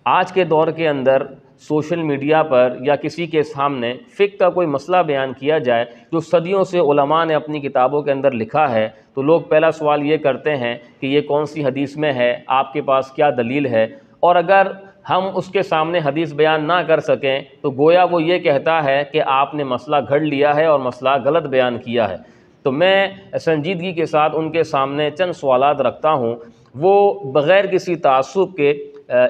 آج کے دور کے اندر سوشل میڈیا پر یا کسی کے سامنے فقہ کا کوئی مسئلہ بیان کیا جائے جو صدیوں سے علماء نے اپنی کتابوں کے اندر لکھا ہے، تو لوگ پہلا سوال یہ کرتے ہیں کہ یہ کون سی حدیث میں ہے، آپ کے پاس کیا دلیل ہے؟ اور اگر ہم اس کے سامنے حدیث بیان نہ کر سکیں تو گویا وہ یہ کہتا ہے کہ آپ نے مسئلہ گھڑ لیا ہے اور مسئلہ غلط بیان کیا ہے۔ تو میں سنجیدگی کے ساتھ ان کے سامنے چند سوالات رکھتا ہوں، وہ بغیر کسی تعصب کے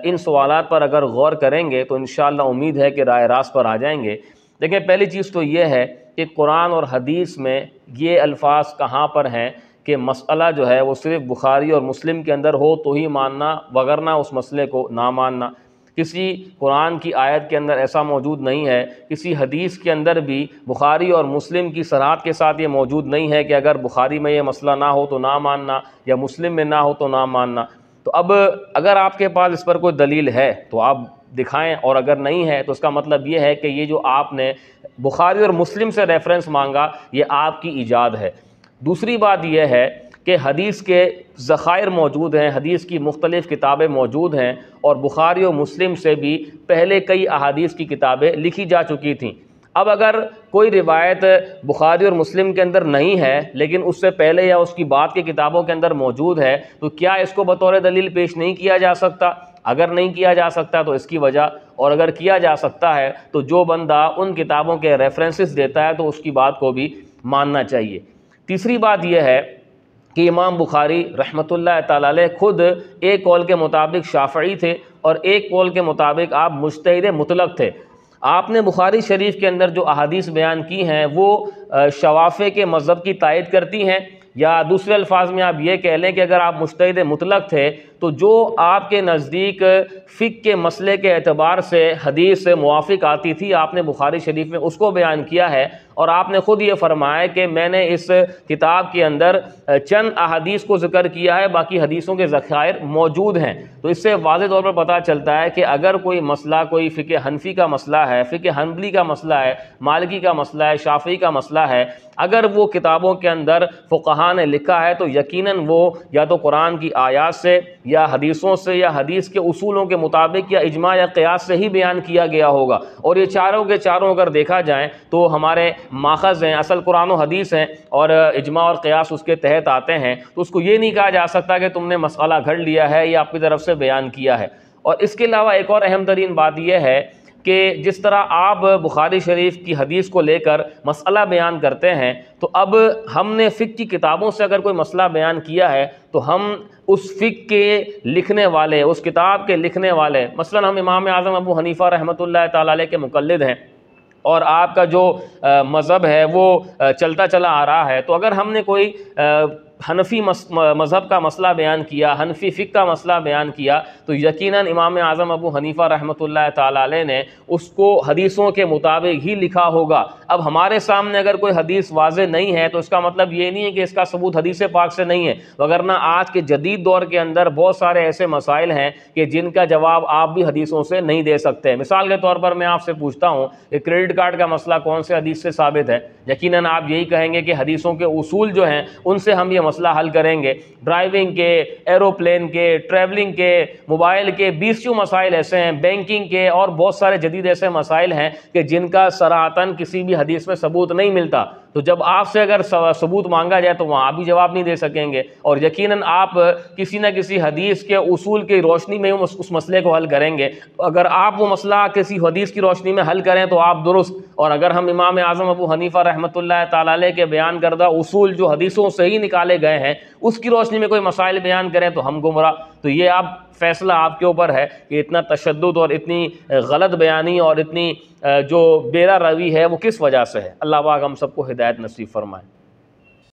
ان سوالات پر اگر غور کریں گے تو انشاءاللہ امید ہے کہ راہ راست پر آ جائیں گے۔ دیکھیں، پہلی چیز تو یہ ہے کہ قرآن اور حدیث میں یہ الفاظ کہاں پر ہیں کہ مسئلہ جو ہے وہ صرف بخاری اور مسلم کے اندر ہو تو ہی ماننا، وگرنہ اس مسئلے کو نہ ماننا۔ کسی قرآن کی آیت کے اندر ایسا موجود نہیں ہے، کسی حدیث کے اندر بھی بخاری اور مسلم کی صراحت کے ساتھ یہ موجود نہیں ہے کہ اگر بخاری میں یہ مسئلہ نہ ہو تو نہ ماننا یا مسلم میں نہ ہو تو نہ ماننا۔ تو اب اگر آپ کے پاس اس پر کوئی دلیل ہے تو آپ دکھائیں، اور اگر نہیں ہے تو اس کا مطلب یہ ہے کہ یہ جو آپ نے بخاری اور مسلم سے ریفرنس مانگا یہ آپ کی ایجاد ہے۔ دوسری بات یہ ہے کہ حدیث کے ذخائر موجود ہیں، حدیث کی مختلف کتابیں موجود ہیں، اور بخاری اور مسلم سے بھی پہلے کئی احادیث کی کتابیں لکھی جا چکی تھیں۔ اب اگر کوئی روایت بخاری اور مسلم کے اندر نہیں ہے لیکن اس سے پہلے یا اس کی بعد کی کتابوں کے اندر موجود ہے تو کیا اس کو بطور دلیل پیش نہیں کیا جا سکتا؟ اگر نہیں کیا جا سکتا تو اس کی وجہ، اور اگر کیا جا سکتا ہے تو جو بندہ ان کتابوں کے ریفرنسز دیتا ہے تو اس کی بات کو بھی ماننا چاہیے۔ تیسری بات یہ ہے کہ امام بخاری رحمۃ اللہ تعالی علیہ خود ایک قول کے مطابق شافعی تھے اور ایک قول کے مطابق آپ مجتہد مطلق تھے۔ آپ نے بخاری شریف کے اندر جو احادیث بیان کی ہیں وہ شوافع کے مذہب کی تائید کرتی ہیں، یا دوسرے الفاظ میں آپ یہ کہہ لیں کہ اگر آپ مجتہد مطلق تھے تو جو آپ کے نزدیک فقہ کے مسئلے کے اعتبار سے حدیث سے موافق آتی تھی آپ نے بخاری شریف میں اس کو بیان کیا ہے، اور آپ نے خود یہ فرمایا کہ میں نے اس کتاب کے اندر چند احادیث کو ذکر کیا ہے، باقی حدیثوں کے ذخائر موجود ہیں۔ تو اس سے واضح طور پر پتہ چلتا ہے کہ اگر کوئی مسئلہ، کوئی فقہ حنفی کا مسئلہ ہے، فقہ حنبلی کا مسئلہ ہے، مالکی کا مسئلہ ہے، شافعی کا مسئلہ ہے، اگر وہ کتابوں کے اندر فقہاء نے لکھا ہے تو یقیناً وہ یا تو قرآن کی آیات سے یا حدیثوں سے یا حدیث کے اصولوں کے مطابق یا اجماع یا قیاس سے ہی بیان کیا گیا ہوگا، اور یہ چاروں کے چاروں اگر دیکھا جائیں تو ہمارے ماخذ ہیں، اصل قرآن و حدیث ہیں، اور اجماع اور قیاس اس کے تحت آتے ہیں، تو اس کو یہ نہیں کہا جا سکتا کہ تم نے مسئلہ گھڑ لیا ہے یا اپنی طرف سے بیان کیا ہے۔ اور اس کے علاوہ ایک اور اہم ترین بات یہ ہے کہ جس طرح آپ بخاری شریف کی حدیث کو لے کر مسئلہ بیان کرتے ہیں، تو اب ہم نے فقہ کی کتابوں سے اگر کوئی مسئلہ بیان کیا ہے تو ہم اس فقہ کے لکھنے والے، اس کتاب کے لکھنے والے، مثلا ہم امام اعظم ابو حنیفہ رحمۃ اللہ تعالی علیہ کے مقلد ہیں اور آپ کا جو مذہب ہے وہ چلتا چلا آ رہا ہے، تو اگر ہم نے کوئی حنفی مذہب کا مسئلہ بیان کیا، حنفی فقہ کا مسئلہ بیان کیا، تو یقیناً امام اعظم ابو حنیفہ رحمۃ اللہ تعالی علیہ نے اس کو حدیثوں کے مطابق ہی لکھا ہوگا۔ اب ہمارے سامنے اگر کوئی حدیث واضح نہیں ہے تو اس کا مطلب یہ نہیں ہے کہ اس کا ثبوت حدیث پاک سے نہیں ہے، وگرنہ آج کے جدید دور کے اندر بہت سارے ایسے مسائل ہیں کہ جن کا جواب آپ بھی حدیثوں سے نہیں دے سکتے۔ مثال کے طور پر میں آپ سے پوچھتا ہوں کہ کریڈٹ کارڈ کا مسئلہ کون سے حدیث سے ثابت ہے؟ یقیناً آپ یہی کہیں گے کہ حدیثوں کے اصول جو ہیں ان سے ہم یہ مسئلہ حل کریں گے۔ ڈرائیونگ کے، ایروپلین کے، ٹریولنگ کے، موبائل کے 20 مسائل ایسے ہیں، بینکنگ کے، اور بہت سارے جدید ایسے مسائل ہیں کہ جن کا صراحتاً کسی بھی حدیث میں ثبوت نہیں ملتا۔ تو جب آپ سے اگر ثبوت مانگا جائے تو وہاں بھی جواب نہیں دے سکیں گے، اور یقیناً آپ کسی نہ کسی حدیث کے اصول کی روشنی میں اس مسئلے کو حل کریں گے۔ اگر آپ وہ مسئلہ کسی حدیث کی روشنی میں حل کریں تو آپ درست، اور اگر ہم امام اعظم ابو حنیفہ رحمۃ اللہ تعالی علیہ کے بیان کردہ اصول جو حدیثوں سے ہی نکالے گئے ہیں اس کی روشنی میں کوئی مسائل بیان کریں تو ہم گمراہ۔ تو یہ آپ فیصلہ آپ کے اوپر ہے کہ اتنا تشدد اور اتنی غلط بیانی اور اتنی جو بیرا روی ہے وہ کس وجہ سے ہے۔ اللہ پاک ہم سب کو ہدایت نصیب فرمائے۔